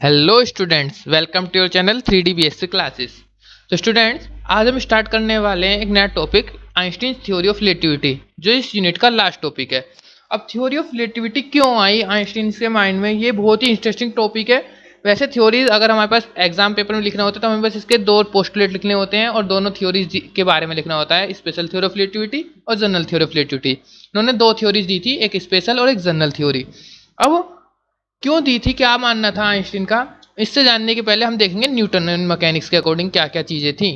Hello students, welcome to your channel 3D BSc classes. तो students, आज हम start करने वाले हैं एक नया topic, Einstein theory of relativity, जो इस यूनिट का लास्ट टॉपिक है। अब थ्योरी ऑफ रिलेटिविटी क्यों आई आइंस्टीन के माइंड में, ये बहुत ही इंटरेस्टिंग टॉपिक है। वैसे थ्योरीज अगर हमारे पास एग्जाम पेपर में लिखना होता है तो हमें बस इसके दो पोस्टुलेट लिखने होते हैं और दोनों थ्योरीज के बारे में लिखना होता है, स्पेशल थ्योरी ऑफ रिलेटिविटी और जनरल थ्योरी ऑफ रिलेटिविटी। इन्होंने दो थ्योरीज दी थी, एक स्पेशल और एक जनरल थ्योरी। अब क्यों दी थी, क्या मानना था आइंस्टीन का, इससे जानने के पहले हम देखेंगे न्यूटोनियन मैकेनिक्स के अकॉर्डिंग क्या क्या चीज़ें थी।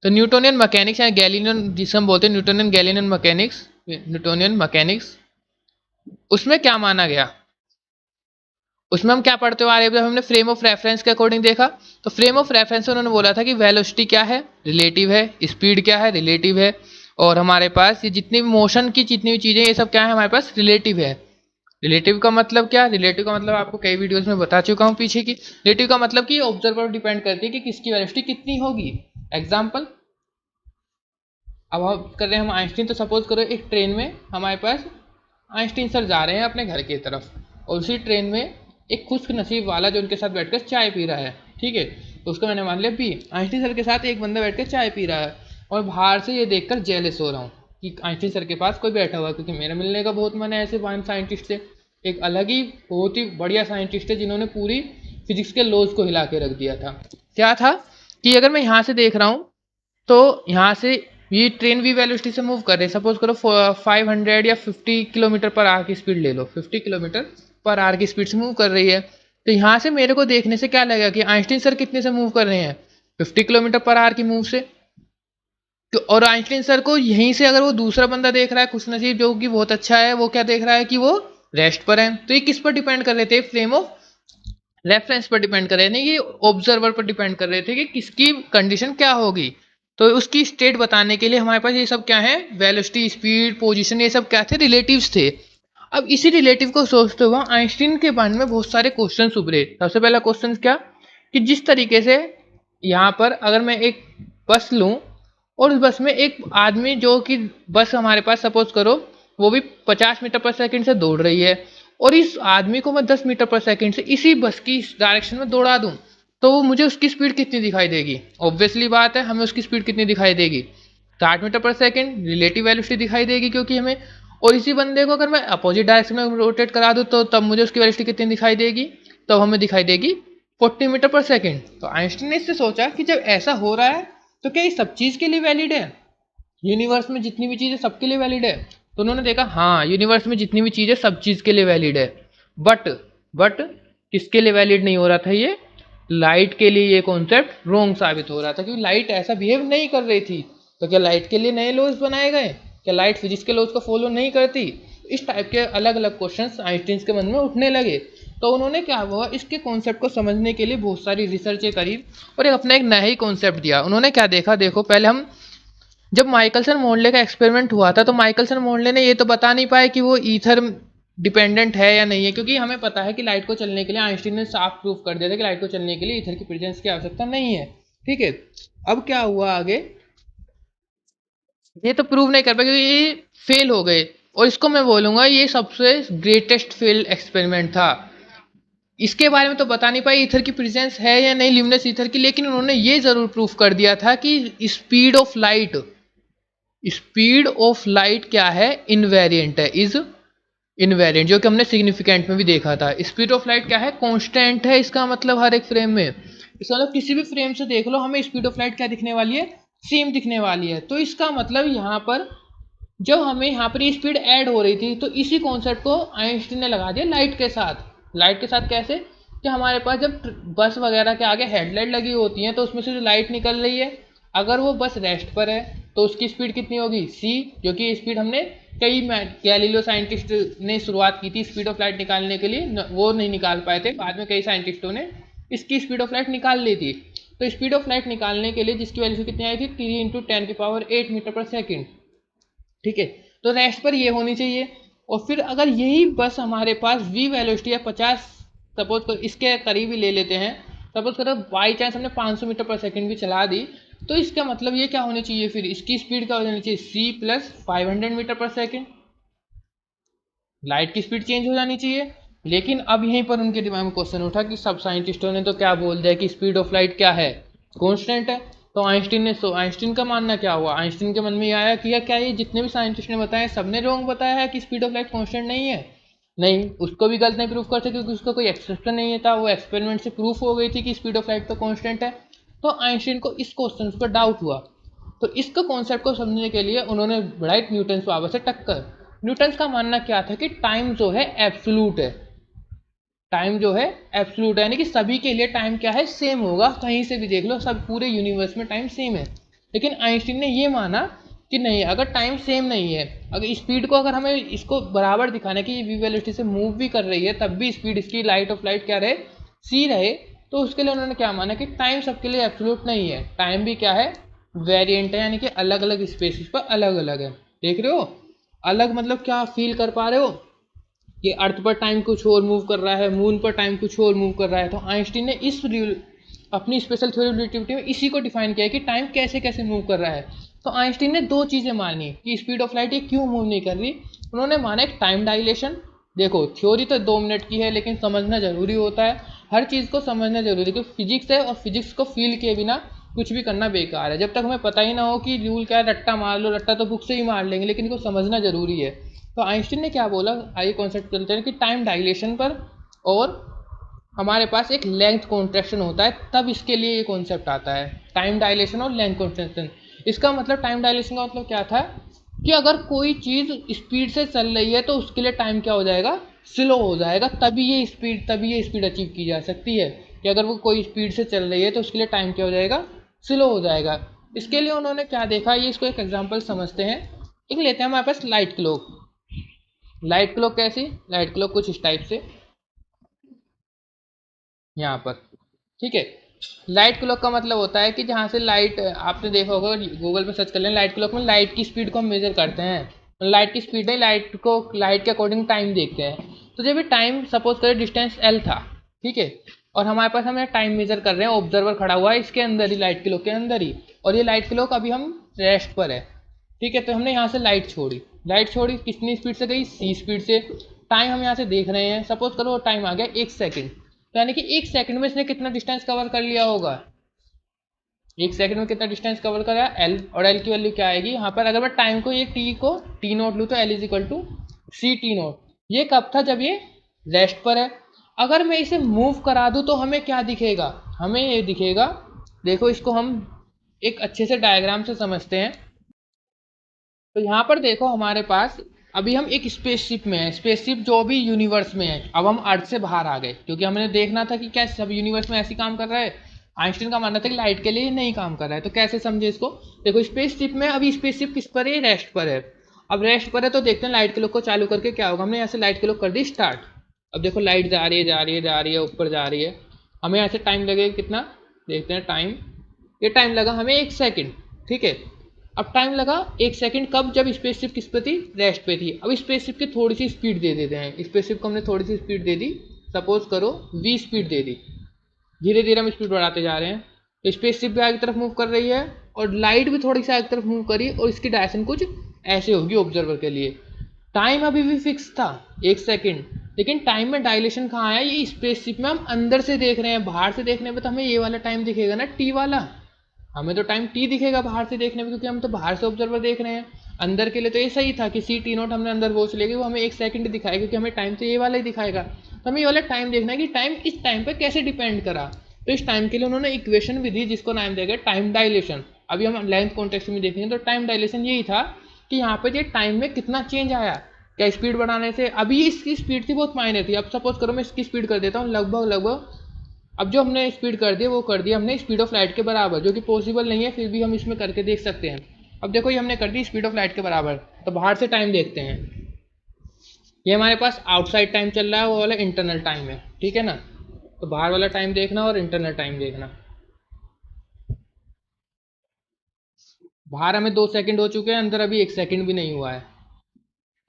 तो न्यूटोनियन मैकेनिक्स या गैलीलियन जिसे हम बोलते हैं Newtonian Galilean mechanics, Newtonian mechanics, उसमें क्या माना गया। उसमें हम क्या पढ़ते हुए आ रहे हैं, जब हमने फ्रेम ऑफ रेफरेंस के अकॉर्डिंग देखा तो फ्रेम ऑफ रेफरेंस उन्होंने बोला था कि वेलोसिटी क्या है, रिलेटिव है, स्पीड क्या है, रिलेटिव है, और हमारे पास ये जितनी भी मोशन की जितनी भी चीज़ें ये सब क्या है, हमारे पास रिलेटिव है। रिलेटिव का मतलब क्या, रिलेटिव का मतलब आपको कई वीडियोस में बता चुका हूँ पीछे की। रिलेटिव का मतलब कि ऑब्जर्वर डिपेंड करती है कि किसकी वेलोसिटी कितनी होगी। एग्जाम्पल, अब हम कर रहे हैं हम आइंस्टीन, तो सपोज करो एक ट्रेन में हमारे पास आइंस्टीन सर जा रहे हैं अपने घर की तरफ, और उसी ट्रेन में एक खुश नसीब वाला जो उनके साथ बैठकर चाय पी रहा है, ठीक है, तो उसको मैंने मान लिया पी। आइंस्टीन सर के साथ एक बंदा बैठकर चाय पी रहा है और बाहर से ये देखकर जेलस हो रहा हूँ कि आइंस्टीन सर के पास कोई बैठा हुआ है, क्योंकि मेरा मिलने का बहुत मन है ऐसे महान साइंटिस्ट से। एक अलग ही बहुत ही बढ़िया साइंटिस्ट है जिन्होंने पूरी फिजिक्स के लॉज को हिला के रख दिया था। क्या था कि अगर मैं यहाँ से देख रहा हूँ तो यहाँ से ये ट्रेन भी वेलोसिटी से मूव कर रही है, सपोज करो 500 या 50 किलोमीटर पर आवर की स्पीड ले लो, 50 किलोमीटर पर आवर की स्पीड से मूव कर रही है। तो यहाँ से मेरे को देखने से क्या लगेगा कि आइंस्टीन सर कितने से मूव कर रहे हैं, 50 किलोमीटर पर आवर की मूव से। और आइंस्टीन सर को यहीं से अगर वो दूसरा बंदा देख रहा है खुश नसीब जो कि बहुत अच्छा है, वो क्या देख रहा है कि वो रेस्ट पर है। तो ये किस पर डिपेंड कर रहे थे, फ्रेम ऑफ रेफरेंस पर डिपेंड कर रहे थे, ये ऑब्जर्वर पर डिपेंड कर रहे थे कि किसकी कंडीशन क्या होगी। तो उसकी स्टेट बताने के लिए हमारे पास ये सब क्या है, वेलोसिटी, स्पीड, पोजीशन, ये सब क्या थे, रिलेटिव्स थे। अब इसी रिलेटिव को सोचते हुए आइंस्टीन के बारे में बहुत सारे क्वेश्चन उभरे। सबसे पहला क्वेश्चन क्या, कि जिस तरीके से यहाँ पर अगर मैं एक बस लूँ और उस बस में एक आदमी जो कि बस हमारे पास सपोज करो वो भी 50 मीटर पर सेकंड से दौड़ रही है, और इस आदमी को मैं 10 मीटर पर सेकंड से इसी बस की डायरेक्शन में दौड़ा दूं, तो वो मुझे उसकी स्पीड कितनी दिखाई देगी। ऑब्वियसली बात है, हमें उसकी स्पीड कितनी दिखाई देगी, 60 मीटर पर सेकंड रिलेटिव वेलोसिटी दिखाई देगी क्योंकि हमें। और इसी बंदे को अगर मैं अपोजिट डायरेक्शन में रोटेट करा दूँ तो तब मुझे उसकी वेलोसिटी कितनी दिखाई देगी, तब हमें दिखाई देगी 40 मीटर पर सेकंड। तो आइंस्टीन ने इससे सोचा कि जब ऐसा हो रहा है तो क्या ये सब चीज़ के लिए वैलिड है, यूनिवर्स में जितनी भी चीज़ें सबके लिए वैलिड है। तो उन्होंने देखा हाँ, यूनिवर्स में जितनी भी चीज़ें सब चीज़ के लिए वैलिड है। बट बट किसके लिए वैलिड नहीं हो रहा था, ये लाइट के लिए ये कॉन्सेप्ट रॉन्ग साबित हो रहा था, क्योंकि लाइट ऐसा बिहेव नहीं कर रही थी। तो क्या लाइट के लिए नए लॉज बनाए गए, क्या लाइट फिजिक्स के लॉज को फॉलो नहीं करती। इस टाइप के अलग अलग क्वेश्चंस आइंस्टीन के मन में उठने लगे। तो उन्होंने क्या हुआ, इसके कॉन्सेप्ट को समझने के लिए बहुत सारी रिसर्चें करी और एक अपना एक नया ही कॉन्सेप्ट दिया। उन्होंने क्या देखा, देखो पहले हम जब माइकलसन मोर्ले का एक्सपेरिमेंट हुआ था तो माइकलसन मोर्ले ने ये तो बता नहीं पाया कि वो ईथर डिपेंडेंट है या नहीं है, क्योंकि हमें पता है कि लाइट को चलने के लिए आइंस्टीन ने साफ प्रूफ कर दिया था कि लाइट को चलने के लिए ईथर की प्रेजेंस की आवश्यकता नहीं है। ठीक है, अब क्या हुआ आगे, ये तो प्रूव नहीं कर पाए क्योंकि ये फेल हो गए, और इसको मैं बोलूंगा ये सबसे ग्रेटेस्ट फेल एक्सपेरिमेंट था। इसके बारे में तो बता नहीं पाई ईथर की प्रेजेंस है या नहीं, ल्यूमिनस ईथर की, लेकिन उन्होंने ये जरूर प्रूफ कर दिया था कि स्पीड ऑफ लाइट क्या है, इनवेरिएंट है, इज इनवेरिएंट, जो कि हमने सिग्निफिकेंट में भी देखा था। स्पीड ऑफ लाइट क्या है, कांस्टेंट है, इसका मतलब हर एक फ्रेम में, इसका मतलब किसी भी फ्रेम से देख लो हमें स्पीड ऑफ लाइट क्या दिखने वाली है, सेम दिखने वाली है। तो इसका मतलब यहाँ पर जब हमें यहाँ पर ये स्पीड ऐड हो रही थी तो इसी कॉन्सेप्ट को आइंस्टीन ने लगा दिया लाइट के साथ। लाइट के साथ कैसे, कि हमारे पास जब बस वगैरह के आगे हेडलाइट लगी होती हैं तो उसमें से जो लाइट निकल रही है, अगर वो बस रेस्ट पर है तो उसकी स्पीड कितनी होगी, सी, जो कि स्पीड हमने कई गैलीलियो साइंटिस्ट ने शुरुआत की थी स्पीड ऑफ लाइट निकालने के लिए, वो नहीं निकाल पाए थे, बाद में कई साइंटिस्टों ने इसकी स्पीड ऑफ लाइट निकाल ली थी। तो स्पीड ऑफ लाइट निकालने के लिए जिसकी वैल्यू कितनी आई थी, 3 × 10⁸ ठीक है, तो रेस्ट पर ये होनी चाहिए। और फिर अगर यही बस हमारे पास वी वेलोसिटी है 50, सपोज करो इसके करीब ही ले लेते हैं, सपोज करो बाई चांस हमने 500 मीटर पर सेकंड भी चला दी, तो इसका मतलब ये क्या होनी चाहिए, फिर इसकी स्पीड क्या होनी चाहिए, सी प्लस 500 मीटर पर सेकंड, लाइट की स्पीड चेंज हो जानी चाहिए। लेकिन अब यहीं पर उनके दिमाग में क्वेश्चन उठा कि सब साइंटिस्टों ने तो क्या बोल दिया कि स्पीड ऑफ लाइट क्या है, कांस्टेंट है। तो आइंस्टीन का मानना क्या हुआ, आइंस्टीन के मन में ये आया कि यार क्या ये जितने भी साइंटिस्ट ने बताया सबने रॉन्ग बताया है कि स्पीड ऑफ लाइट कांस्टेंट नहीं है। नहीं, उसको भी गलत नहीं प्रूफ कर सकते क्योंकि उसका कोई एक्सेप्शन नहीं था, वो एक्सपेरिमेंट से प्रूफ हो गई थी कि स्पीड ऑफ लाइट तो कांस्टेंट है। तो आइंस्टीन को इस क्वेश्चन पर डाउट हुआ। तो इसका कॉन्सेप्ट को समझने के लिए उन्होंने बढ़ाई न्यूटन पावर से टक्कर। न्यूटन का मानना क्या था कि टाइम जो है एब्सोल्यूट है, टाइम जो है एब्सोल्यूट है, यानी कि सभी के लिए टाइम क्या है, सेम होगा, कहीं से भी देख लो सब पूरे यूनिवर्स में टाइम सेम है। लेकिन आइंस्टीन ने ये माना कि नहीं, अगर टाइम सेम नहीं है, अगर स्पीड को अगर हमें इसको बराबर दिखाना है कि ये वी वेलोसिटी से मूव भी कर रही है तब भी स्पीड इसकी लाइट ऑफ लाइट क्या रहे, सी रहे, तो उसके लिए उन्होंने क्या माना कि टाइम सबके लिए एब्सोल्यूट नहीं है, टाइम भी क्या है, वेरिएंट है, यानी कि अलग अलग स्पेसिस पर अलग अलग है। देख रहे हो, अलग मतलब क्या फील कर पा रहे हो कि अर्थ पर टाइम कुछ और मूव कर रहा है, मून पर टाइम कुछ और मूव कर रहा है। तो आइंस्टीन ने इस अपनी स्पेशल थ्योरी ऑफ रिलेटिविटी में इसी को डिफाइन किया है कि टाइम कैसे कैसे मूव कर रहा है। तो आइंस्टीन ने दो चीज़ें मानी कि स्पीड ऑफ लाइट ये क्यों मूव नहीं कर रही। उन्होंने माना एक टाइम डायलेशन। देखो थ्योरी तो 2 मिनट की है लेकिन समझना जरूरी होता है, हर चीज़ को समझना जरूरी है क्योंकि फिजिक्स है और फिजिक्स को फील किए बिना कुछ भी करना बेकार है। जब तक हमें पता ही ना हो कि रूल क्या है, रट्टा मार लो, रट्टा तो बुक से ही मार लेंगे, लेकिन इनको समझना जरूरी है। तो आइंस्टीन ने क्या बोला, आइए कॉन्सेप्ट करते हैं कि टाइम डायलेशन पर और हमारे पास एक लेंथ कॉन्ट्रैक्शन होता है, तब इसके लिए ये कॉन्सेप्ट आता है, टाइम डायलेशन और लेंथ कॉन्ट्रैक्शन। इसका मतलब टाइम डायलेशन का मतलब क्या था कि अगर कोई चीज़ स्पीड से चल रही है तो उसके लिए टाइम क्या हो जाएगा, स्लो हो जाएगा, तभी ये स्पीड अचीव की जा सकती है। कि अगर वो कोई स्पीड से चल रही है तो उसके लिए टाइम क्या हो जाएगा, स्लो हो जाएगा। इसके लिए उन्होंने क्या देखा, ये इसको एक एग्जाम्पल समझते हैं। एक लेते हैं हमारे पास लाइट क्लॉक। लाइट क्लॉक कैसी, लाइट क्लॉक कुछ इस टाइप से, यहाँ पर, ठीक है। लाइट क्लॉक का मतलब होता है कि जहाँ से लाइट, आपने देखा होगा गूगल पे सर्च कर लें, लाइट क्लॉक में लाइट की स्पीड को हम मेजर करते हैं, लाइट की स्पीड नहीं, लाइट के अकॉर्डिंग टाइम देखते हैं। तो जब भी टाइम सपोज करें डिस्टेंस एल था, ठीक है, और हमारे पास हमें टाइम मेजर कर रहे हैं, ऑब्जर्वर खड़ा हुआ है इसके अंदर ही, लाइट क्लॉक के अंदर ही, और ये लाइट क्लॉक अभी हम रेस्ट पर है, ठीक है। तो हमने यहाँ से लाइट छोड़ी कितनी स्पीड से गई, सी स्पीड से। टाइम हम यहाँ से देख रहे हैं, सपोज करो टाइम आ गया 1 सेकंड, तो यानी कि 1 सेकंड में इसने कितना डिस्टेंस कवर कर लिया होगा, 1 सेकंड में कितना डिस्टेंस कवर करा, एल, और एल की वैल्यू क्या आएगी यहाँ पर, अगर मैं टाइम को ये टी को टी नोट लूँ तो L is equal to C T nought. ये कब था, जब ये रेस्ट पर है। अगर मैं इसे मूव करा दूँ तो हमें क्या दिखेगा, हमें ये दिखेगा, देखो इसको हम एक अच्छे से डायग्राम से समझते हैं। तो यहाँ पर देखो हमारे पास अभी हम एक स्पेसशिप में है, स्पेसशिप जो भी यूनिवर्स में है, अब हम अर्थ से बाहर आ गए क्योंकि हमने देखना था कि क्या सब यूनिवर्स में ऐसी काम कर रहा है। आइंस्टीन का मानना था कि लाइट के लिए नहीं काम कर रहा है, तो कैसे समझे इसको। देखो स्पेसशिप में अभी स्पेसशिप किस पर है, रेस्ट पर है। अब रेस्ट पर है तो देखते हैं लाइट के लोग को चालू करके क्या होगा। हमने यहाँ से लाइट के लोग कर दी स्टार्ट। अब देखो लाइट जा रही है जा रही है जा रही है, ऊपर जा रही है। हमें यहाँ से टाइम लगेगा कितना, देखते हैं टाइम, ये टाइम लगा हमें 1 सेकंड, ठीक है। अब टाइम लगा 1 सेकंड कब, जब स्पेसशिप किस पे थी, रेस्ट पे थी। अब स्पेसशिप की थोड़ी सी स्पीड दे देते हैं, स्पेसशिप को हमने थोड़ी सी स्पीड दे दी, सपोज करो v स्पीड दे दी, धीरे धीरे हम स्पीड बढ़ाते जा रहे हैं। तो स्पेसशिप भी आगे की तरफ मूव कर रही है और लाइट भी थोड़ी सी आगे की तरफ मूव करी, और इसकी डायरेक्शन कुछ ऐसे होगी ऑब्जर्वर के लिए। टाइम अभी भी फिक्स था 1 सेकंड, लेकिन टाइम में डायलेशन कहाँ आया, ये स्पेसशिप में हम अंदर से देख रहे हैं, बाहर से देखने पे तो हमें ये वाला टाइम दिखेगा ना, टी वाला, हमें तो टाइम टी दिखेगा बाहर से देखने में क्योंकि हम तो बाहर से ऑब्जर्वर देख रहे हैं। अंदर के लिए तो ये सही था कि सी टी नोट हमने अंदर वो चलेगी, वो हमें 1 सेकंड दिखाएगा क्योंकि हमें टाइम तो ये वाला ही दिखाएगा। तो हमें ये वाला टाइम देखना है कि टाइम इस टाइम पर कैसे डिपेंड करा। तो इस टाइम के लिए उन्होंने इक्वेशन भी दी जिसको नाम दिया गया टाइम डायलेशन। अभी हम लेंथ कॉन्टेक्स्ट में देखेंगे तो टाइम डायलेशन यही था कि यहाँ पे ये टाइम में कितना चेंज आया, क्या स्पीड बढ़ाने से, अभी इसकी स्पीड थी बहुत मायने थी। अब सपोज करो मैं इसकी स्पीड कर देता हूँ लगभग लगभग, अब जो हमने स्पीड कर दी वो कर दिया हमने स्पीड ऑफ लाइट के बराबर, जो कि पॉसिबल नहीं है फिर भी हम इसमें करके देख सकते हैं। अब देखो ये हमने कर दी स्पीड ऑफ लाइट के बराबर, तो बाहर से टाइम देखते हैं। ये हमारे पास आउटसाइड टाइम चल रहा है, वो वाला इंटरनल टाइम है, ठीक है ना। तो बाहर वाला टाइम देखना और इंटरनल टाइम देखना। बाहर हमें 2 सेकंड हो चुके हैं, अंदर अभी 1 सेकंड भी नहीं हुआ है,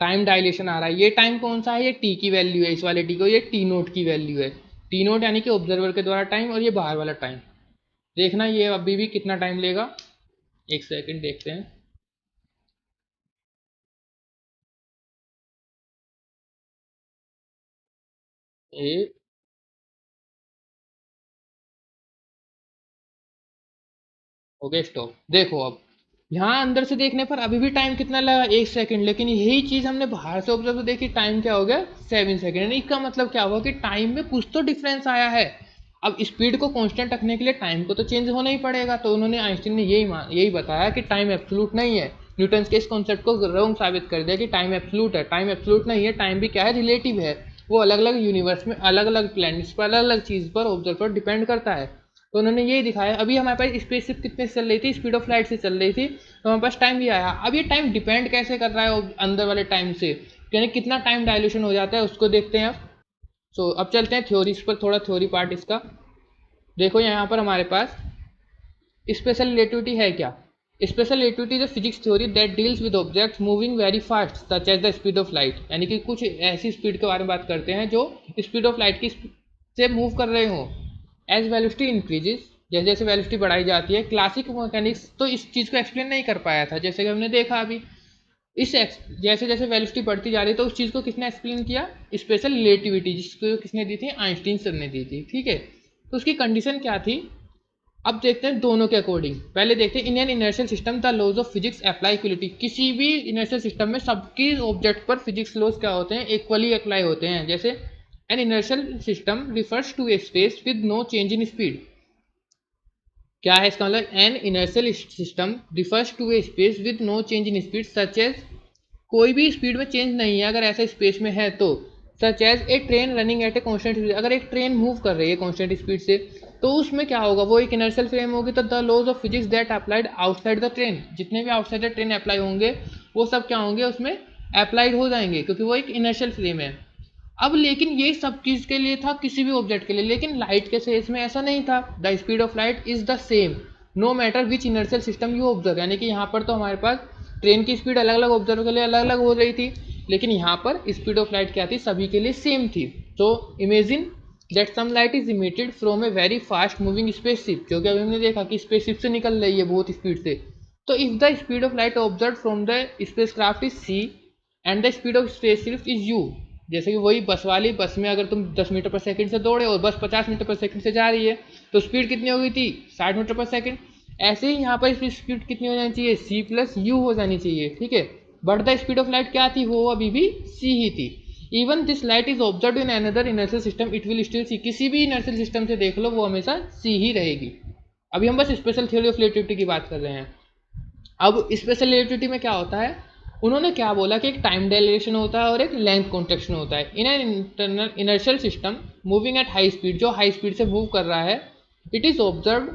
टाइम डायलेशन आ रहा है। ये टाइम कौन सा है, ये टी की वैल्यू है, इस वाले टी को, ये टी नोट की वैल्यू है। टी नोट यानी कि ऑब्जर्वर के द्वारा टाइम, और ये बाहर वाला टाइम। देखना ये अभी भी कितना टाइम लेगा, 1 सेकंड देखते हैं। ए हो गया स्टॉप। देखो अब यहाँ अंदर से देखने पर अभी भी टाइम कितना लगा, 1 सेकंड, लेकिन यही चीज हमने बाहर से ऑब्जर्व देखी, टाइम क्या हो गया, 7 सेकंड। इसका मतलब क्या हुआ कि टाइम में कुछ तो डिफरेंस आया है। अब स्पीड को कांस्टेंट रखने के लिए टाइम को तो चेंज होना ही पड़ेगा। तो उन्होंने, आइंस्टीन ने यही बताया कि टाइम एब्सोल्यूट नहीं है। न्यूटन के इस कॉन्सेप्ट को रॉन्ग साबित कर दिया कि टाइम एब्सोल्यूट है। टाइम एब्सोल्यूट नहीं है, टाइम भी क्या है, रिलेटिव है। वो अलग अलग यूनिवर्स में, अलग अलग प्लैनेट्स पर, अलग अलग चीज पर, ऑब्जर्व पर डिपेंड करता है। तो उन्होंने यही दिखाया। अभी हमारे पास स्पेसशिप कितने से चल रही थी, स्पीड ऑफ लाइट से चल रही थी, तो हमारे पास टाइम भी आया। अब ये टाइम डिपेंड कैसे कर रहा है अंदर वाले टाइम से, यानी कितना टाइम डायल्यूशन हो जाता है, उसको देखते हैं अब। सो अब चलते हैं थ्योरीज पर, थोड़ा थ्योरी पार्ट इसका। देखो यहाँ पर हमारे पास स्पेशल रिलेटिविटी है क्या। Special relativity is a physics theory that deals with objects moving very fast such as the speed of light, यानी कि कुछ ऐसी स्पीड के बारे में बात करते हैं जो स्पीड ऑफ लाइट की से मूव कर रहे हों। एज वेलोसिटी इंक्रीजेज, जैसे जैसे वेलोसिटी बढ़ाई जाती है। क्लासिक मैकेनिक्स तो इस चीज़ को एक्सप्लेन नहीं कर पाया था, जैसे कि हमने देखा अभी। जैसे जैसे वेलोसिटी बढ़ती जा रही है, तो उस चीज़ को किसने एक्सप्लेन किया, स्पेशल रिलेटिविटी, जिसको किसने दी थी, आइंस्टीन सर ने दी थी। ठीक है, तो उसकी कंडीशन क्या थी, अब देखते हैं दोनों के अकॉर्डिंग। पहले देखते हैं, in an inertial system the laws of physics apply equality. किसी भी इनर्शियल सिस्टम में सबकी ऑब्जेक्ट पर फिजिक्स लॉज क्या होते हैं, इक्वली अप्लाई होते हैं। जैसे an inertial system refers to a space with no change in speed. क्या है इसका मतलब, an inertial system refers to a space with no change in speed such as, कोई भी स्पीड में चेंज नहीं है अगर ऐसा स्पेस में है तो। Such as a train running at a constant speed, अगर एक ट्रेन मूव कर रही है कॉन्स्टेंट स्पीड से, तो उसमें क्या होगा, वो एक इनर्शियल फ्रेम होगी। तो the laws of physics that applied outside the train, जितने भी आउटसाइड द ट्रेन अप्लाई होंगे वो सब क्या होंगे, उसमें अप्लाइड हो जाएंगे, क्योंकि वो एक इनर्शियल फ्रेम है। अब लेकिन ये सब चीज के लिए था, किसी भी ऑब्जेक्ट के लिए, लेकिन लाइट के केस में ऐसा नहीं था। The speed of light is the same no matter which inertial system you observe, यानी कि यहाँ पर तो हमारे पास ट्रेन की स्पीड अलग अलग ऑब्जर्व के लिए अलग अलग हो रही थी, लेकिन यहाँ पर स्पीड ऑफ लाइट क्या थी, सभी के लिए सेम थी। तो imagine that some light is emitted from a very fast moving spaceship, क्योंकि अभी हमने देखा कि स्पेसशिप से निकल रही है बहुत स्पीड से। तो if the speed of light observe from the spacecraft is C and the speed of spaceship is U, जैसे कि वही बस वाली, बस में अगर तुम 10 मीटर पर सेकंड से दौड़े और बस 50 मीटर पर सेकंड से जा रही है, तो स्पीड कितनी हो गई थी, 60 मीटर पर सेकंड। ऐसे ही यहाँ पर इसकी स्पीड कितनी हो जानी चाहिए, सी प्लस यू हो जानी चाहिए। ठीक है, but the speed of light क्या थी, वो अभी भी सी ही थी। Even this light is observe in another inertial system it will still C, किसी भी इनर्शियल सिस्टम से देख लो वो हमेशा सी ही रहेगी। अभी हम बस स्पेशल थ्योरी ऑफ रिलेटिविटी की बात कर रहे हैं। अब स्पेशल रिलेटिविटी में क्या होता है, उन्होंने क्या बोला कि एक टाइम डायलेशन होता है और एक लेंथ कॉन्ट्रैक्शन होता है। In an internal inertial system moving at high speed, जो हाई स्पीड से मूव कर रहा है, it is observe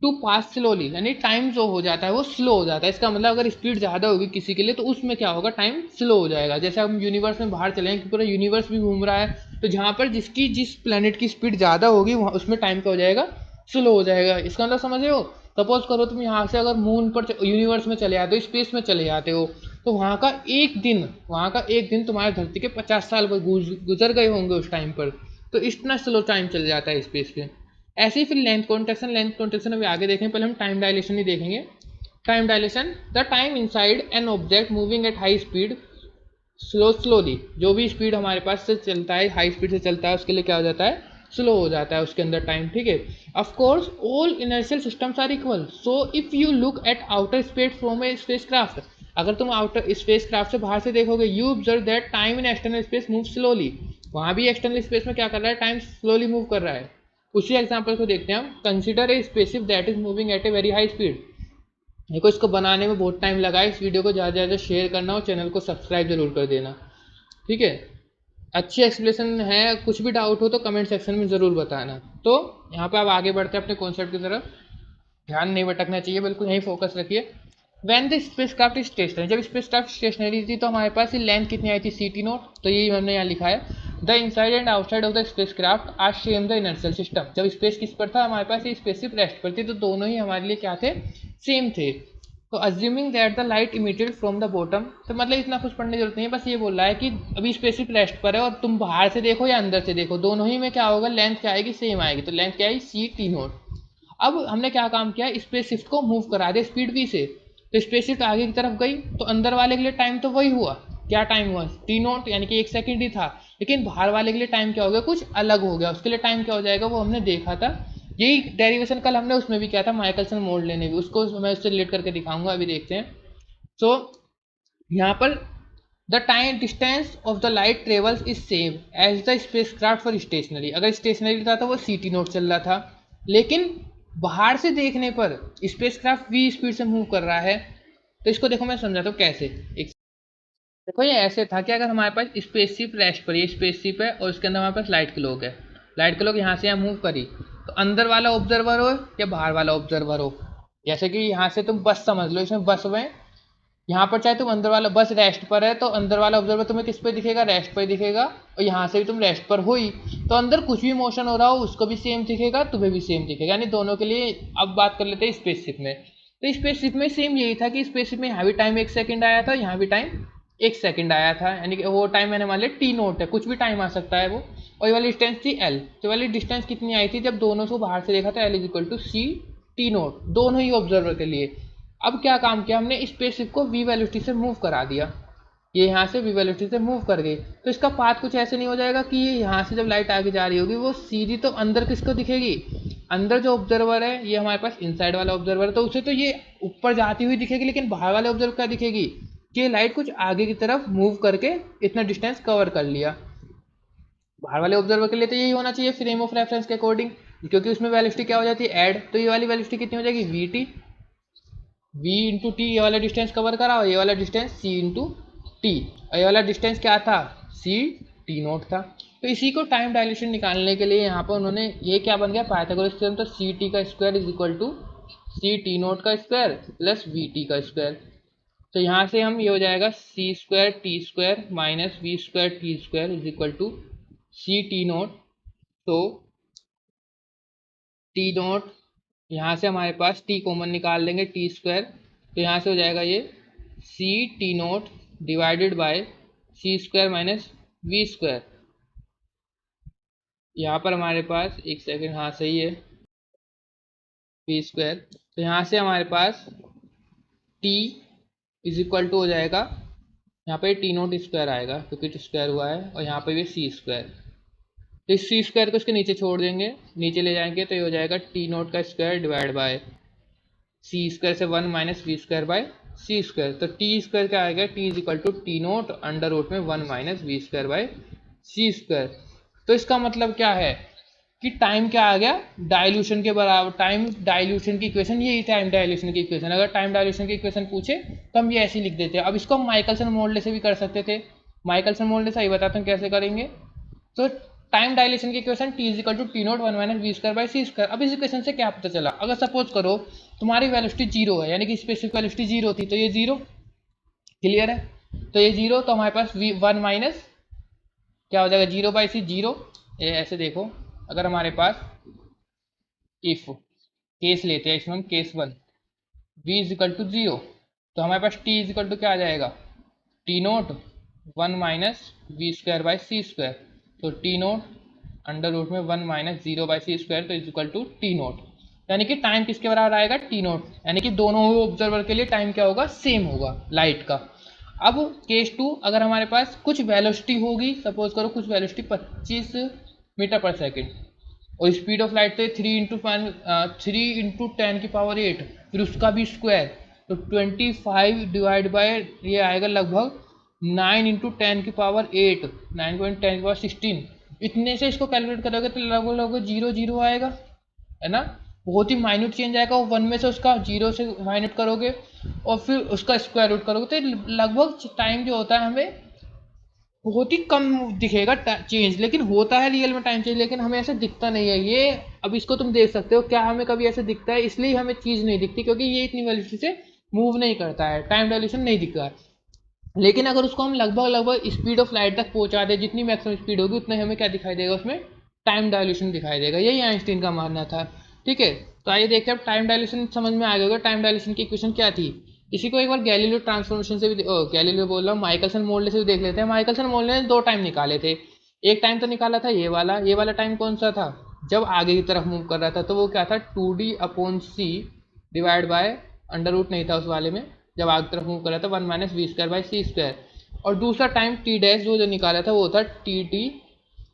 to pass slowly, यानी टाइम जो हो जाता है वो स्लो हो जाता है। इसका मतलब अगर स्पीड ज़्यादा होगी किसी के लिए तो उसमें क्या होगा, टाइम स्लो हो जाएगा। जैसे हम यूनिवर्स में बाहर चले कि पूरा यूनिवर्स भी घूम रहा है, तो जहाँ पर जिस प्लेनेट की स्पीड ज़्यादा होगी वहाँ उसमें टाइम क्या हो जाएगा, स्लो हो जाएगा। इसका मतलब समझ रहे हो, सपोज करो तुम यहाँ से अगर मून पर यूनिवर्स में चले आते हो, स्पेस में चले जाते हो, तो वहाँ का एक दिन तुम्हारे धरती के 50 साल गुजर गए होंगे उस टाइम पर। तो इतना स्लो टाइम चल जाता है स्पेस पे। ऐसे ही फिर लेंथ कॉन्ट्रैक्शन अभी आगे देखें, पहले हम टाइम डायलेशन ही देखेंगे। Time dilation, the time inside an object moving at high speed slowly, जो भी स्पीड हमारे पास से चलता है, हाई स्पीड से चलता है, उसके लिए क्या हो जाता है, स्लो हो जाता है उसके अंदर टाइम। ठीक है, of course all inertial systems are equal, so if you look at outer space from a spacecraft, अगर तुम आउटर स्पेस क्राफ्ट से बाहर से देखोगे, you observe that time in external space move slowly, वहाँ भी एक्सटर्नल स्पेस में क्या कर रहा है, टाइम स्लोली मूव कर रहा है। उसी एग्जाम्पल को देखते हैं हम। Consider a spaceship that is moving at a very high speed. देखो इसको बनाने में बहुत टाइम लगा है, इस वीडियो को ज़्यादा से ज़्यादा शेयर करना और चैनल को सब्सक्राइब जरूर कर देना। ठीक है, अच्छी एक्सप्लेनेशन है, कुछ भी डाउट हो तो कमेंट सेक्शन में ज़रूर बताना। तो यहाँ पे आप आगे बढ़ते हैं अपने कॉन्सेप्ट की तरफ, ध्यान नहीं भटकना चाहिए, बिल्कुल यहीं फोकस रखिए। When the spacecraft is stationary, जब स्पेस क्राफ्ट स्टेशनरी थी तो हमारे पास लेंथ कितनी आई थी, CT नोट, तो यही हमने यहाँ लिखा है। The inside and outside of the spacecraft are same the inertial system, जब स्पेस किस पर था, हमारे पास ये स्पेसशिप रेस्ट पर थी, तो दोनों ही हमारे लिए क्या थे, सेम थे। तो assuming that the light emitted from the bottom, तो मतलब इतना कुछ पढ़ने की जरूरत नहीं है, बस ये बोल रहा है कि अभी स्पेसशिप रेस्ट पर है और तुम बाहर से देखो या अंदर से देखो, दोनों ही में क्या होगा, लेंथ क्या आएगी, सेम आएगी। तो लेंथ क्या आई, CT नोट। अब हमने क्या काम किया, स्पेस शिफ्ट को मूव करा दिया स्पीड v से, तो स्पेस शिफ्ट आगे की तरफ गई, तो अंदर वाले के लिए टाइम तो वही हुआ, क्या टाइम हुआ, T नोट, यानी कि 1 सेकंड ही था। लेकिन बाहर वाले के लिए टाइम क्या हो गया, कुछ अलग हो गया। उसके लिए टाइम क्या हो जाएगा वो हमने देखा था, यही डेरिवेशन कल हमने उसमें भी किया था, माइकलसन मोड लेने भी, उसको मैं उससे रिलेट करके दिखाऊंगा, अभी देखते हैं। सो यहाँ पर the time distance of the light travels is same as the spacecraft for stationary. अगर स्टेशनरी था तो वो ct नोट चल रहा था, लेकिन बाहर से देखने पर स्पेस क्राफ्ट v स्पीड से मूव कर रहा है। तो इसको देखो मैं समझाता हूँ कैसे। एक देखो ये ऐसे था कि अगर हमारे पास स्पेसशिप रेस्ट पर, ये स्पेसशिप है और उसके अंदर हमारे पास लाइट क्लॉक है, लाइट क्लॉक यहाँ से यहाँ मूव करी, तो अंदर वाला ऑब्जर्वर हो या बाहर वाला ऑब्जर्वर हो, जैसे कि यहाँ से तुम बस समझ लो, इसमें बस में यहाँ पर चाहे तुम अंदर वाला बस रेस्ट पर है तो अंदर वाला ऑब्जर्वर तुम्हें किस पे दिखेगा, रेस्ट पर दिखेगा, और यहाँ से भी तुम रेस्ट पर हो ही, तो अंदर कुछ भी मोशन हो रहा हो उसको भी सेम दिखेगा, तुम्हें भी सेम दिखेगा, यानी दोनों के लिए। अब बात कर लेते हैं स्पेसशिप में। तो स्पेसशिप में सेम यही था कि स्पेसशिप में यहाँ भी टाइम 1 सेकंड आया था, यहाँ भी टाइम 1 सेकंड आया था, यानी कि वो टाइम मैंने मान लिया टी नोट है, कुछ भी टाइम आ सकता है वो। और ये वाली डिस्टेंस थी एल, तो वाली डिस्टेंस कितनी आई थी, जब दोनों को बाहर से देखा था, L is equal to C T nought, दोनों ही ऑब्जर्वर के लिए। अब क्या काम किया हमने, स्पेसशिप को वी वेलोसिटी से मूव करा दिया, ये यहाँ से वी वेलोसिटी से मूव कर गई, तो इसका पाथ कुछ ऐसे नहीं हो जाएगा कि ये यहाँ से जब लाइट आगे जा रही होगी वो सीधी तो अंदर किसको दिखेगी, अंदर जो ऑब्जर्वर है ये हमारे पास इनसाइड वाला ऑब्जर्वर है, तो उसे तो ये ऊपर जाती हुई दिखेगी, लेकिन बाहर वाले ऑब्जर्वर क्या दिखेगी कि लाइट कुछ आगे की तरफ मूव करके इतना डिस्टेंस कवर कर लिया। बाहर वाले ऑब्जर्वर के लिए तो यही होना चाहिए फ्रेम ऑफ रेफरेंस के अकॉर्डिंग, क्योंकि उसमें वेलोसिटी क्या हो जाती है ऐड, तो ये वाली वेलोसिटी कितनी हो जाएगी we T, v into T, ये वाला डिस्टेंस कवर करा, और ये वाला डिस्टेंस c इंटू टी, और ये वाला डिस्टेंस क्या था c टी नोट था। तो इसी को टाइम डायलेशन निकालने के लिए यहाँ पर उन्होंने ये क्या बन गया पाइथागोरस थ्योरम, तो सी टी का square is equal to C T nought का स्क्वायर प्लस वी टी का स्क्वायर। तो यहाँ से हम ये हो जाएगा C square T square minus we square T square is equal to C T nought. तो टी नोट यहाँ से हमारे पास टी कॉमन निकाल लेंगे, टी स्क्वायर, तो यहाँ से हो जाएगा ये C T nought divided by C square minus we square. यहाँ पर हमारे पास एक सेकेंड, हाँ सही है, वी स्क्वायर, तो यहाँ से हमारे पास टी इज इक्वल टू हो जाएगा, यहाँ पे टी नोट स्क्वायर आएगा क्योंकि तो स्क्वायर हुआ है, और यहाँ पे भी सी स्क्वायर, तो इस सी स्क्वायर को इसके नीचे छोड़ देंगे, नीचे ले जाएंगे तो ये हो जाएगा टी नोट का square divide by C square से 1 minus we square by C square. तो टी स्क्वायर क्या आएगा, T is equal to T note under root में 1 minus we square by C square. तो इसका मतलब क्या है कि टाइम क्या आ गया, डाइल्यूशन के बराबर, टाइम डाइल्यूशन की इक्वेशन यही, टाइम डाइल्यूशन की इक्वेशन, अगर टाइम डाइल्यूशन की इक्वेशन पूछे तो हम ये ऐसे लिख देते हैं। अब इसको हम माइकलसन मोडले से भी कर सकते थे, माइकलसन मोडले से ही बताता हूँ कैसे करेंगे। तो टाइम डायलेशन की equation t is equal to T note 1 minus we square by C square. अब इस इक्वेशन से क्या पता चला, अगर सपोज करो तुम्हारी वेलोसिटी जीरो है, यानी कि स्पेसिफिक वेलोसिटी जीरो थी, तो ये जीरो, क्लियर है, तो ये जीरो, तो हमारे पास वी 1 माइनस क्या हो जाएगा जीरो बाई सी जीरो। ये ऐसे देखो, अगर हमारे पास इफ केस लेते हैं, इसमें हम case 1 v is equal to zero, तो हमारे पास t इज इक्वल टू क्या आ जाएगा T note 1 minus we square by C square, तो टी नोट अंडर रूट में 1 minus zero by C square, तो is equal to T naught, यानी कि टाइम किसके बराबर आएगा टी नोट, यानी कि दोनों ऑब्जर्वर के लिए टाइम क्या होगा सेम होगा लाइट का। अब केस 2, अगर हमारे पास कुछ वेलोसिटी होगी, सपोज करो कुछ वेलोसिटी 25 मीटर पर सेकेंड, और स्पीड ऑफ लाइट तो 3 इंटू 10 की पावर 8, फिर उसका भी स्क्वायर, तो 25 डिवाइड बाय ये आएगा लगभग 9 इंटू 10 की पावर 8, 9.10 की पावर 16, इतने से इसको कैलकुलेट करोगे तो लगभग लगभग जीरो जीरो आएगा, है ना, बहुत ही माइन्यूट चेंज आएगा। वो 1 में से उसका जीरो से माइन्यूट करोगे और फिर उसका स्क्वायर रूट करोगे, तो लगभग टाइम जो होता है हमें बहुत ही कम दिखेगा चेंज, लेकिन होता है रियल में टाइम चेंज, लेकिन हमें ऐसे दिखता नहीं है ये। अब इसको तुम देख सकते हो, क्या हमें कभी ऐसे दिखता है, इसलिए हमें चीज़ नहीं दिखती क्योंकि ये इतनी वेलोसिटी से मूव नहीं करता है, टाइम डायलेशन नहीं दिख रहा है। लेकिन अगर उसको हम लगभग लगभग स्पीड ऑफ लाइट तक पहुंचा दें, जितनी मैक्सिमम स्पीड होगी उतना हमें क्या दिखाई देगा, उसमें टाइम डायलेशन दिखाई देगा, यही आइंस्टीन का मानना था। ठीक है, तो आइए देखते हैं अब टाइम डायलेशन समझ में आ गया होगा, टाइम डायलेशन की इक्वेशन क्या थी। इसी को एक बार गैलीलियो ट्रांसफॉर्मेशन से भी गैलीलियो बोल रहा हूँ, माइकलसन मोडले से भी देख लेते हैं। माइकलसन मोडले ने 2 टाइम निकाले थे, एक टाइम तो निकाला था ये वाला टाइम कौन सा था, जब आगे की तरफ मूव कर रहा था, तो वो क्या था 2d upon C divide by under root नहीं था उस वाले में, जब आगे की तरफ मूव कर रहा था 1 minus we square by C square. और दूसरा टाइम टी डैश जो निकाला था वो था T T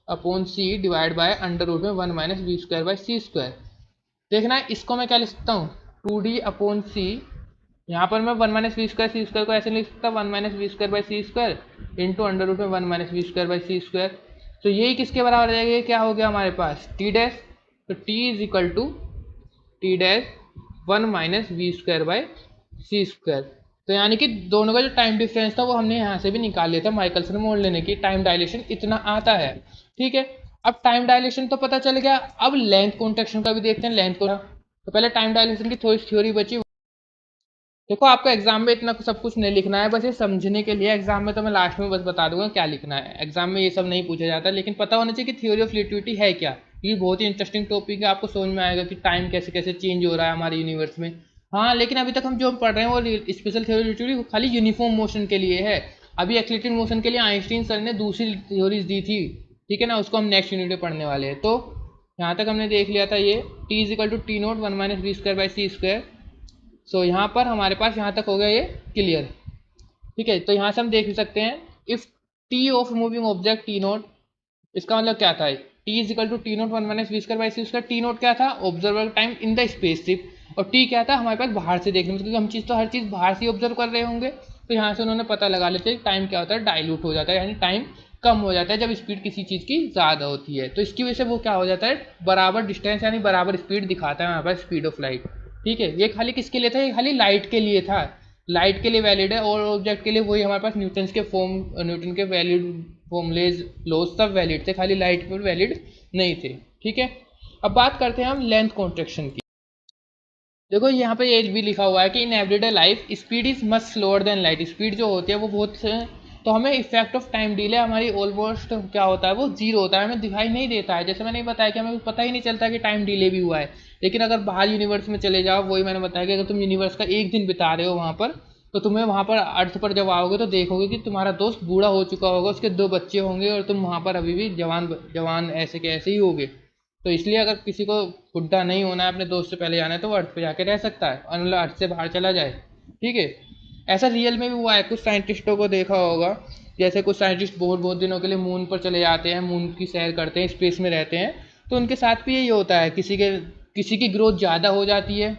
upon C divide by under root में 1 minus we square by C square. देखना है इसको मैं क्या लिख सकता हूँ, 2d अपॉन सी, यहाँ पर मैं 1 minus we square C square को ऐसे लिख सकता हूँ 1 minus we square by C square into under root में 1 minus we square by C square. तो यही किसके बराबर आ जाएगा, क्या हो गया हमारे पास टी डैश, तो T is equal to T dash 1 minus we square by C square. तो यानी कि दोनों का जो टाइम डिफरेंस था वो हमने यहाँ से भी निकाल लिया था माइकलसन मोल लेने की, टाइम डायलेशन इतना आता है। ठीक है, अब टाइम डायलेशन तो पता चल गया, अब लेंथ कॉन्ट्रैक्शन का भी देखते हैं लेंथ को। तो पहले टाइम डायलेशन की थोड़ी थ्योरी बची। देखो आपको एग्जाम में इतना सब कुछ नहीं लिखना है, बस ये समझने के लिए एग्जाम में तो मैं लास्ट में बस बता दूंगा क्या लिखना है, एग्जाम में ये सब नहीं पूछा जाता, लेकिन पता होना चाहिए कि थ्योरी ऑफ रिलेटिविटी है क्या। ये बहुत ही इंटरेस्टिंग टॉपिक है, आपको समझ में आएगा कि टाइम कैसे कैसे चेंज हो रहा है हमारे यूनिवर्स में। हाँ, लेकिन अभी तक हम जो पढ़ रहे हैं वो स्पेशल थ्योरी ऑफ रिलेटिविटी खाली यूनिफॉर्म मोशन के लिए है। अभी एक्सीलरेटेड मोशन के लिए आइंस्टीन सर ने दूसरी थ्योरीज दी थी, ठीक है ना, उसको हम नेक्स्ट यूनिट में पढ़ने वाले हैं। तो यहाँ तक हमने देख लिया था ये t is equal to T note 1 minus we square by C square. So यहाँ पर हमारे पास यहाँ तक हो गया ये क्लियर। ठीक है, तो यहाँ से हम देख सकते हैं if T of moving object T nought, इसका मतलब क्या था, T is equal to T note 1 minus we square by C square. T note क्या था, observer time in the spaceship, और टी क्या था हमारे पास बाहर से देखने में, क्योंकि हम चीज़ तो हर चीज़ बाहर से ऑब्जर्व कर रहे होंगे। तो यहाँ से उन्होंने पता लगा लेते हैं टाइम क्या होता है, डाइल्यूट हो जाता है, यानी टाइम कम हो जाता है जब स्पीड किसी चीज़ की ज़्यादा होती है। तो इसकी वजह से वो क्या हो जाता है, बराबर डिस्टेंस यानी बराबर स्पीड दिखाता है हमारे पास स्पीड ऑफ लाइट। ठीक है, ये खाली किसके लिए था, ये खाली लाइट के लिए था, लाइट के लिए वैलिड है, और ऑब्जेक्ट के लिए वही हमारे पास न्यूटन के वैलिड फॉर्मूलेज लॉज सब वैलिड थे, खाली लाइट पर वैलिड नहीं थे। ठीक है, अब बात करते हैं हम लेंथ कॉन्ट्रैक्शन की। देखो यहाँ पे ये भी लिखा हुआ है कि in everyday life speed is much slower then light, speed जो होती है वो बहुत से, तो हमें इफेक्ट ऑफ टाइम डिले हमारी ऑलमोस्ट क्या होता है, वो जीरो होता है, हमें दिखाई नहीं देता है। जैसे मैंने बताया कि हमें पता ही नहीं चलता कि टाइम डिले भी हुआ है। लेकिन अगर बाहर यूनिवर्स में चले जाओ, वही मैंने बताया कि अगर तुम यूनिवर्स का एक दिन बिता रहे हो वहाँ पर, तो तुम्हें वहाँ पर अर्थ पर जब आओगे तो देखोगे कि तुम्हारा दोस्त बूढ़ा हो चुका होगा, उसके 2 बच्चे होंगे, और तुम वहाँ पर अभी भी जवान जवान ऐसे के ऐसे ही होगे। तो इसलिए अगर किसी को बुढ़ा नहीं होना है, अपने दोस्त से पहले जाना है, तो वो अर्थ पे जाके रह सकता है, और मतलब अर्थ से बाहर चला जाए। ठीक है, ऐसा रियल में भी हुआ है, कुछ साइंटिस्टों को देखा होगा, जैसे कुछ साइंटिस्ट बहुत बहुत दिनों के लिए मून पर चले जाते हैं, मून की सैर करते हैं, स्पेस में रहते हैं, तो उनके साथ भी यही होता है, किसी की ग्रोथ ज़्यादा हो जाती है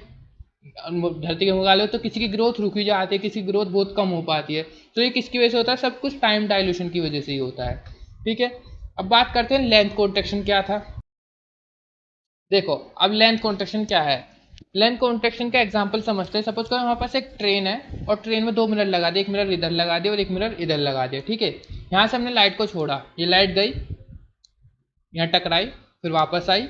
धरती के मुकाबले, तो किसी की ग्रोथ रुकी जाती है, किसी की ग्रोथ बहुत कम हो पाती है। तो ये किसकी वजह से होता है, सब कुछ टाइम डायल्यूशन की वजह से ही होता है। ठीक है, अब बात करते हैं लेंथ कॉन्ट्रैक्शन क्या था। देखो अब लेंथ कॉन्ट्रैक्शन क्या है, लेंथ कॉन्ट्रैक्शन का एग्जांपल समझते हैं। सपोज करो हमारे पास एक ट्रेन है, और ट्रेन में 2 मिरर लगा दिए, एक मिरर इधर लगा दिया और एक मिरर इधर लगा दिया। ठीक है, यहाँ से हमने लाइट को छोड़ा, ये लाइट गई यहाँ टकराई, फिर वापस आई,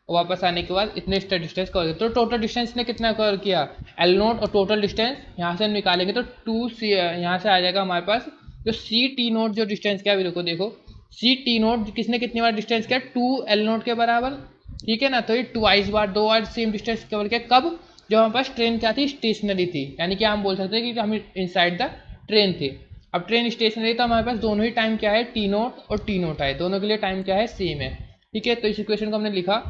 और वापस आने के बाद इतने डिस्टेंस कवर किया, तो टोटल डिस्टेंस ने कितना कवर किया एल नोट, और टोटल डिस्टेंस यहाँ से हम निकालेंगे तो 2 यहाँ से आ जाएगा हमारे पास जो सी टी नोट, जो डिस्टेंस क्या भी देखो सी टी नोट किसने कितनी बार डिस्टेंस किया, 2 एल नोट के बराबर। ठीक है ना, तो ये 2 बार 2 बार सेम डिस्टेंस कवर किया, कब, जब हमारे पास ट्रेन क्या थी, स्टेशनरी थी, यानी कि हम बोल सकते हैं कि हम इनसाइड द ट्रेन थे। अब ट्रेन स्टेशनरी, तो हमारे पास दोनों ही टाइम क्या है, टी नोट और टी नोट है, दोनों के लिए टाइम क्या है, सेम है। ठीक है, तो इस इक्वेशन को हमने लिखा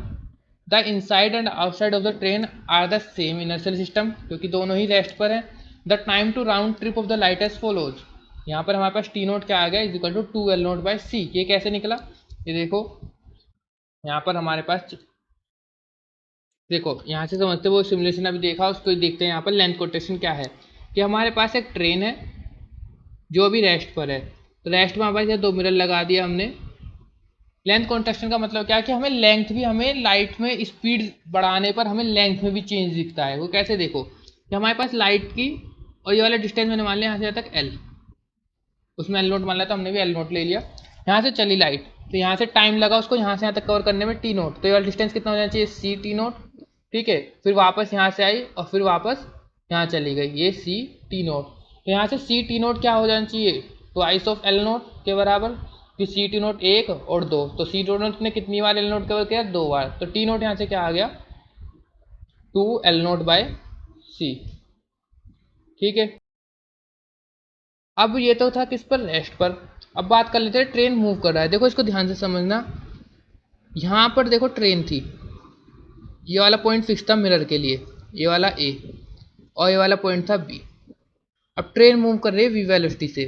the inside and outside of the train are the same inertial system, क्योंकि दोनों ही रेस्ट पर है। The time to round trip of the light as follows, यहाँ पर हमारे पास टी नोट क्या आ गया, is equal to 2 l naught by c. ये कैसे निकला, ये देखो यहाँ पर हमारे पास, देखो यहाँ से समझते वो सिमुलेशन अभी देखा, उसको देखते हैं। यहाँ पर लेंथ कॉन्ट्रैक्शन क्या है, कि हमारे पास एक ट्रेन है जो अभी रेस्ट पर है, तो रेस्ट में हमारे पास 2 मिरर लगा दिया हमने। लेंथ कॉन्ट्रैक्शन का मतलब क्या है, कि हमें लेंथ भी, हमें लाइट में स्पीड बढ़ाने पर हमें लेंथ में भी चेंज दिखता है। वो कैसे, देखो कि हमारे पास लाइट की, और ये वाला डिस्टेंस मैंने मान लिया यहाँ से यहाँ तक एल, उसमें एल नोट मान लिया, तो हमने भी एल नोट ले लिया। यहाँ से चली लाइट, तो यहाँ से टाइम लगा उसको यहाँ से यहाँ तक कवर करने में टी नोट, तो ये वाला डिस्टेंस कितना हो जाना चाहिए, सी टी नोट। ठीक है, फिर वापस यहाँ से आई, और फिर वापस यहाँ चली गई, ये सी टी नोट। तो यहाँ से सी टी नोट क्या हो जाना चाहिए, ट्वाइस ऑफ एल नोट के बराबर, कि सी टी नोट 1 और 2, तो सी टी नोट ने कितनी बार एल नोट कवर किया, 2 बार, तो टी नोट यहाँ से क्या आ गया, 2 एल नोट बाय सी। ठीक है, अब ये तो था किस पर, रेस्ट पर। अब बात कर लेते हैं ट्रेन मूव कर रहा है, देखो इसको ध्यान से समझना। यहाँ पर देखो ट्रेन थी, ये वाला पॉइंट फिक्स था मिरर के लिए, ये वाला ए, और ये वाला पॉइंट था बी। अब ट्रेन मूव कर रही है वी वेलोसिटी से,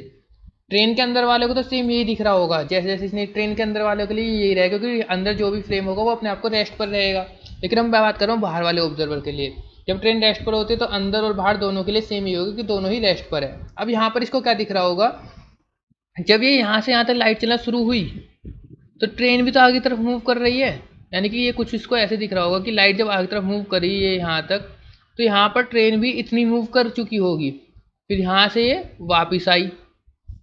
ट्रेन के अंदर वाले को तो सेम यही दिख रहा होगा, जैसे जैसे इसने ट्रेन के अंदर वाले के लिए यही रहेगा क्योंकि अंदर जो भी फ्रेम होगा वो अपने आप को रेस्ट पर रहेगा। लेकिन हम बात कर रहा हूँ बाहर वाले ऑब्जर्वर के लिए, जब ट्रेन रेस्ट पर होती है तो अंदर और बाहर दोनों के लिए सेम ही होगा कि दोनों ही रेस्ट पर है। अब यहाँ पर इसको क्या दिख रहा होगा, जब ये यहाँ से यहाँ तक लाइट चलना शुरू हुई तो ट्रेन भी तो आगे तरफ मूव कर रही है, यानी कि ये कुछ इसको ऐसे दिख रहा होगा कि लाइट जब आगे तरफ मूव करी है यहाँ तक, तो यहाँ पर ट्रेन भी इतनी मूव कर चुकी होगी, फिर यहाँ से ये वापस आई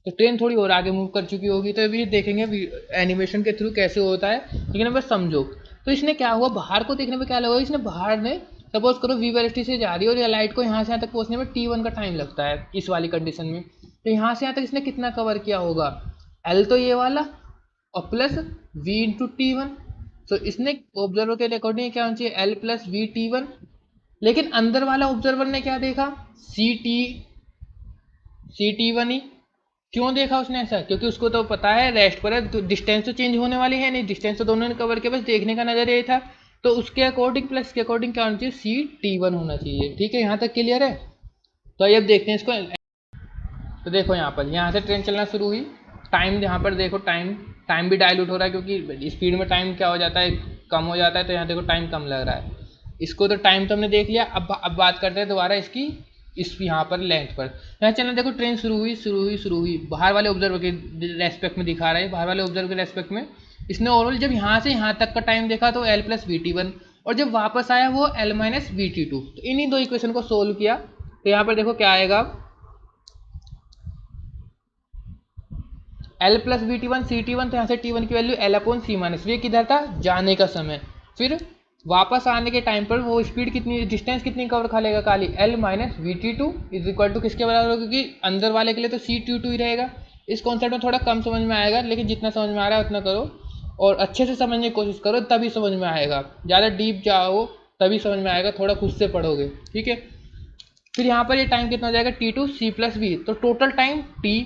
तो ट्रेन थोड़ी और आगे मूव कर चुकी होगी। तो अभी देखेंगे एनिमेशन के थ्रू कैसे होता है, लेकिन बस समझो। तो इसने क्या हुआ, बाहर को देखने में क्या लगा, इसने बाहर ने सपोज करो वी वेलोसिटी से जा रही है और ये लाइट को यहाँ से यहाँ तक पहुँचने में t1 का टाइम लगता है इस वाली कंडीशन में। तो यहाँ से यहाँ तक इसने कितना कवर किया होगा, L तो ये वाला और प्लस v इंटू T1। तो इसने ऑब्जर्वर के अकॉर्डिंग क्या होना चाहिए, L प्लस वी T1। लेकिन अंदर वाला ऑब्जर्वर ने क्या देखा, सी T1 ही। क्यों देखा उसने ऐसा, क्योंकि उसको तो पता है रेस्ट पर है तो डिस्टेंस तो चेंज होने वाली है नहीं, डिस्टेंस तो दोनों ने कवर किया, बस देखने का नजर ये था। तो उसके अकॉर्डिंग प्लस के अकॉर्डिंग क्या होना चाहिए, सी T1 होना चाहिए। ठीक है, यहाँ तक क्लियर है। तो अब देखते हैं इसको। तो देखो यहाँ पर यहाँ से ट्रेन चलना शुरू हुई, टाइम यहाँ पर देखो टाइम भी डाइल्यूट हो रहा है क्योंकि स्पीड में टाइम क्या हो जाता है, कम हो जाता है। तो यहाँ देखो टाइम कम लग रहा है। इसको तो टाइम तो हमने देख लिया। अब बात करते हैं दोबारा इसकी इस यहाँ पर लेंथ पर। यहाँ चलना देखो, ट्रेन शुरू हुई बाहर वाले ऑब्जर्वर के रेस्पेक्ट में दिखा रहा है, बाहर वाले ऑब्जर्वर के रेस्पेक्ट में। इसने ओवरऑल जब यहाँ से यहाँ तक का टाइम देखा तो L प्लस वी T1 और जब वापस आया वो L माइनस वी T2। तो इन्हीं दो इक्वेशन को सोल्व किया तो यहाँ पर देखो क्या आएगा, L plus we T1 C T1। तो यहाँ से T1 की value L upon C minus V किधर था, जाने का समय। फिर वापस आने के टाइम पर वो स्पीड कितनी, डिस्टेंस कितनी कवर खा लेगा काली, L minus V T2 is equal to किसके बराबर होगा, क्योंकि अंदर वाले के लिए तो सी T2 ही रहेगा। इस कॉन्सेप्ट में थोड़ा कम समझ में आएगा, लेकिन जितना समझ में आ रहा है उतना करो और अच्छे से समझने की कोशिश करो, तभी समझ में आएगा। ज़्यादा डीप जाओ तभी समझ में आएगा, थोड़ा खुद से पढ़ोगे। ठीक है, फिर यहाँ पर ये टाइम कितना हो जाएगा, T2 सी प्लस वी। तो टोटल टाइम T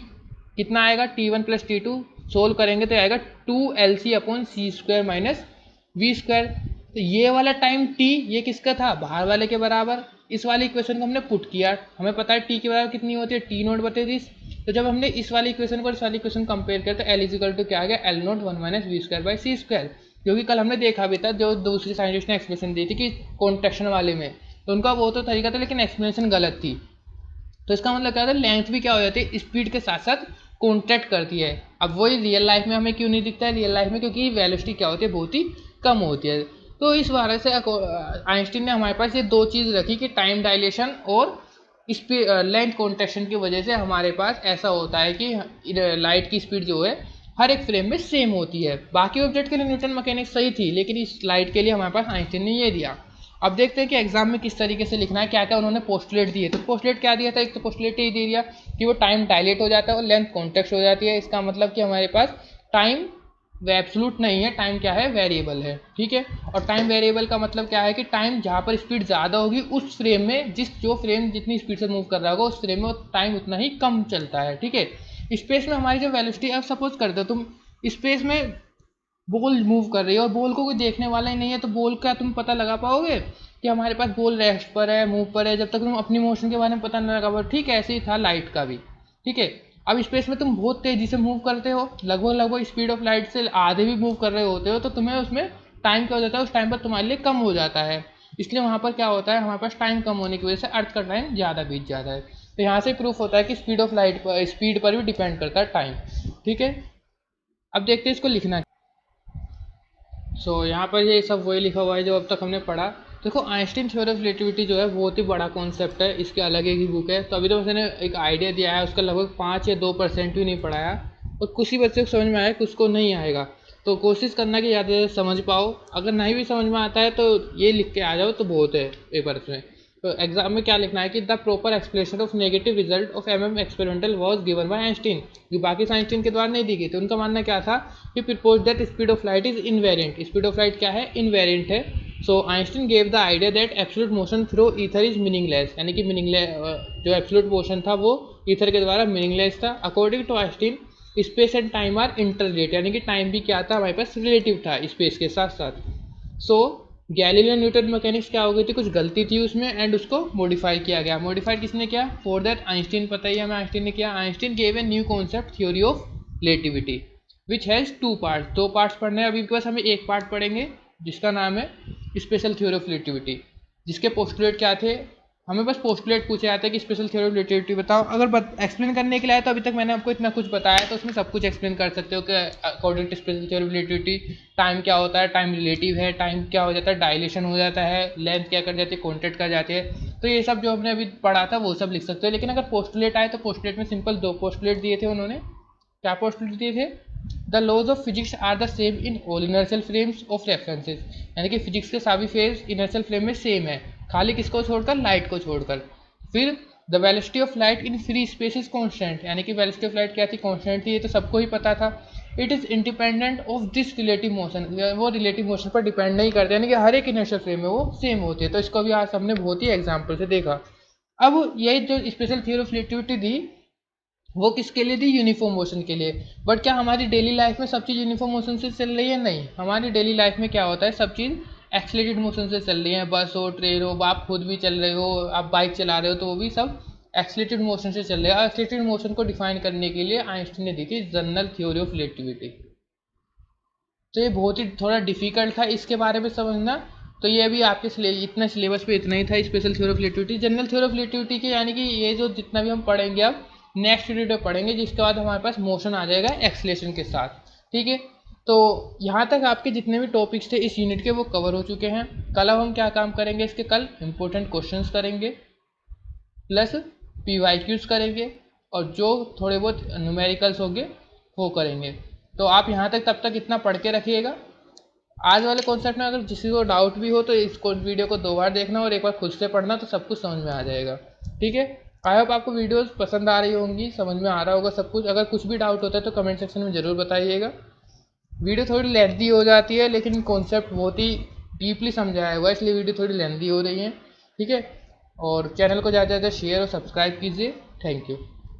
कितना आएगा, T1 प्लस T2 सोल्व करेंगे तो आएगा 2LC upon C square minus we square. तो ये वाला टाइम T ये किसका था, बाहर वाले के बराबर। इस वाली इक्वेशन को हमने पुट किया, हमें पता है T के बराबर कितनी होती है, T नोट बटे 30। तो जब हमने इस वाली इक्वेशन को इस वाली इक्वेशन कंपेयर किया तो L इजिकल टू क्या आ गया, L nought 1 minus we square by C square. क्योंकि कल हमने देखा भी था जो दूसरी साइंटिस्ट ने एक्सप्लेनेशन दी थी कि कॉन्ट्रैक्शन वाले में, तो उनका वो तो तरीका था लेकिन एक्सप्लेनेशन गलत थी। तो इसका मतलब क्या था, लेंथ भी क्या हो जाती है, स्पीड के साथ साथ कॉन्ट्रैक्ट करती है। अब वही रियल लाइफ में हमें क्यों नहीं दिखता है, रियल लाइफ में क्योंकि वेलोसिटी क्या होती है, बहुत ही कम होती है। तो इस वजह से आइंस्टीन ने हमारे पास ये दो चीज़ रखी कि टाइम डायलेशन और स्पीड लेंथ कॉन्ट्रैक्शन की वजह से हमारे पास ऐसा होता है कि लाइट की स्पीड जो है हर एक फ्रेम में सेम होती है। बाकी ऑब्जेक्ट के लिए न्यूटन मैकेनिक्स सही थी, लेकिन इस लाइट के लिए हमारे पास आइंस्टीन ने ये दिया। अब देखते हैं कि एग्जाम में किस तरीके से लिखना है, क्या क्या उन्होंने पोस्टुलेट दिए। तो पोस्टुलेट क्या दिया था, एक तो पोस्टुलेट ये दे दिया कि वो टाइम डायलेट हो जाता है और लेंथ कॉन्ट्रैक्ट हो जाती है। इसका मतलब कि हमारे पास टाइम एब्सोल्यूट नहीं है, टाइम क्या है, वेरिएबल है। ठीक है, और टाइम वेरिएबल का मतलब क्या है कि टाइम जहाँ पर स्पीड ज़्यादा होगी उस फ्रेम में जो फ्रेम जितनी स्पीड से मूव कर रहा होगा उस फ्रेम में टाइम उतना ही कम चलता है। ठीक है, स्पेस में हमारी जो वेलोसिटी, अब सपोज करते हो तुम स्पेस में बॉल मूव कर रही है और बॉल को कोई देखने वाला ही नहीं है, तो बॉल का तुम पता लगा पाओगे कि हमारे पास बॉल रेस्ट पर है, मूव पर है, जब तक तुम अपनी मोशन के बारे में पता नहीं लगा पाओ। ठीक है, ऐसे ही था लाइट का भी। ठीक है, अब स्पेस में तुम बहुत तेजी से मूव करते हो, लगभग स्पीड ऑफ लाइट से आधे भी मूव कर रहे होते हो, तो तुम्हें उसमें टाइम क्या हो जाता है, उस टाइम पर तुम्हारे लिए कम हो जाता है। इसलिए वहाँ पर क्या होता है, हमारे पास टाइम कम होने की वजह से अर्थ का टाइम ज़्यादा बीत जाता है। तो यहाँ से प्रूफ होता है कि स्पीड ऑफ लाइट पर, स्पीड पर भी डिपेंड करता है टाइम। ठीक है, अब देखते हैं इसको लिखना। यहाँ पर ये सब वही लिखा हुआ है जो अब तक हमने पढ़ा। देखो, आइंस्टीन थ्योरी ऑफ रिलेटिविटी जो है बहुत ही बड़ा कॉन्सेप्ट है, इसके अलग एक ही बुक है। तो अभी तो मैंने एक आइडिया दिया है, उसका लगभग 5 या 2% भी नहीं पढ़ाया और कुछ ही बच्चे को समझ में आया, कुछ को नहीं आएगा। तो कोशिश करना कि ज़्यादा समझ पाओ, अगर नहीं भी समझ में आता है तो ये लिख के आ जाओ तो बहुत है पेपर्स में। तो एग्जाम में क्या लिखना है कि the proper explanation of negative result of experimental was given by Einstein. ये बाकी आइंस्टीन के द्वारा नहीं दी गई थी। उनका मानना क्या था कि propose that speed of light is invariant. Speed of light क्या है, इनवेरिएंट है। So Einstein gave the idea that absolute motion through ether is meaningless, यानी कि मीनिंगलेस जो एब्सोल्यूट मोशन था वो ईथर के द्वारा मीनिंगलेस था। According to Einstein space and time are interrelated, यानी कि टाइम भी क्या था, हमारे पास रिलेटिव था स्पेस के साथ साथ। सो गैलीलियो न्यूटन मैकेनिक्स क्या हो गई थी, कुछ गलती थी उसमें एंड उसको मॉडिफाई किया गया। मॉडिफाई किसने किया? फॉर दैट आइंस्टीन, पता ही है हमें आइंस्टीन ने किया। Einstein gave a new concept theory of relativity which has two parts, दो पार्ट्स पढ़ने हैं अभी बस, हमें एक पार्ट पढ़ेंगे जिसका नाम है स्पेशल थ्योरी ऑफ रिलेटिविटी, जिसके पोस्टुलेट क्या थे, हमें बस पोस्टुलेट पूछे जाते हैं कि स्पेशल थ्योरी ऑफ रिलेटिविटी बताओ। अगर एक्सप्लेन करने के लिए आए तो अभी तक मैंने आपको इतना कुछ बताया, तो उसमें सब कुछ एक्सप्लेन कर सकते हो कि according to special theory of relativity time क्या होता है, टाइम रिलेटिव है, टाइम क्या हो जाता है, डायलेशन हो जाता है, लेंथ क्या कर जाती है, कॉन्ट्रैक्ट कर जाती है। तो ये सब जो हमने अभी पढ़ा था वो सब लिख सकते हो। लेकिन अगर पोस्टुलेट आए तो पोस्टुलेट में सिंपल दो पोस्टुलेट दिए थे उन्होंने। क्या पोस्टुलेट दिए थे? The laws of physics are the same in all inertial frames of references, यानी कि फिजिक्स के सभी फेज इनर्शियल फ्रेम में सेम है, खाली किसको छोड़कर? लाइट को छोड़कर। फिर the velocity of light in free space is constant, यानी कि वेलोसिटी ऑफ लाइट क्या थी? कॉन्स्टेंट थी, ये तो सबको ही पता था। It is independent of this relative motion, वो रिलेटिव मोशन पर डिपेंड नहीं करते, यानी कि हर एक इनर्शियल फ्रेम में वो सेम होती है। तो इसको भी आज हमने बहुत ही एग्जाम्पल से देखा। अब यही जो स्पेशल थ्योरी ऑफ रिलेटिविटी दी वो किसके लिए थी? यूनिफॉर्म मोशन के लिए। बट क्या हमारी डेली लाइफ में सब चीज़ यूनिफॉर्म मोशन से चल रही है? नहीं, हमारी डेली लाइफ में क्या होता है, सब चीज़ एक्सलेटेड मोशन से चल रही है। बस हो, ट्रेन हो, आप खुद भी चल रहे हो, आप बाइक चला रहे हो, तो वो भी सब एक्सलेटेड मोशन से चल रहे हैं। एक्सलेटेड मोशन को डिफाइन करने के लिए आइंस्टीन ने दी थी जनरल थ्योरी ऑफ रिलेटिविटी। तो ये बहुत ही थोड़ा डिफिकल्ट था इसके बारे में समझना। तो ये अभी आपके इतना सिलेबस पे इतना ही था, special theory of relativity. General theory of relativity के यानी कि ये जो जितना भी हम पढ़ेंगे अब नेक्स्ट वीडियो पढ़ेंगे, जिसके बाद हमारे पास मोशन आ जाएगा एक्सलेशन के साथ। ठीक है, तो यहाँ तक आपके जितने भी टॉपिक्स थे इस यूनिट के वो कवर हो चुके हैं। कल अब हम क्या काम करेंगे इसके? कल इंपॉर्टेंट क्वेश्चंस करेंगे प्लस PYQs करेंगे, और जो थोड़े बहुत न्यूमेरिकल्स होंगे वो करेंगे। तो आप यहाँ तक तब तक इतना पढ़ के रखिएगा। आज वाले कॉन्सेप्ट में अगर किसी को डाउट भी हो तो इस वीडियो को 2 बार देखना और एक बार खुद से पढ़ना, तो सब कुछ समझ में आ जाएगा। ठीक है, आई होप आपको वीडियोस पसंद आ रही होंगी, समझ में आ रहा होगा सब कुछ। अगर कुछ भी डाउट होता है तो कमेंट सेक्शन में ज़रूर बताइएगा। वीडियो थोड़ी लेंथी हो जाती है, लेकिन कॉन्सेप्ट बहुत ही डीपली समझाया हुआ है, इसलिए वीडियो थोड़ी लेंथी हो रही है। ठीक है, और चैनल को ज़्यादा से ज़्यादा शेयर और सब्सक्राइब कीजिए। Thank you.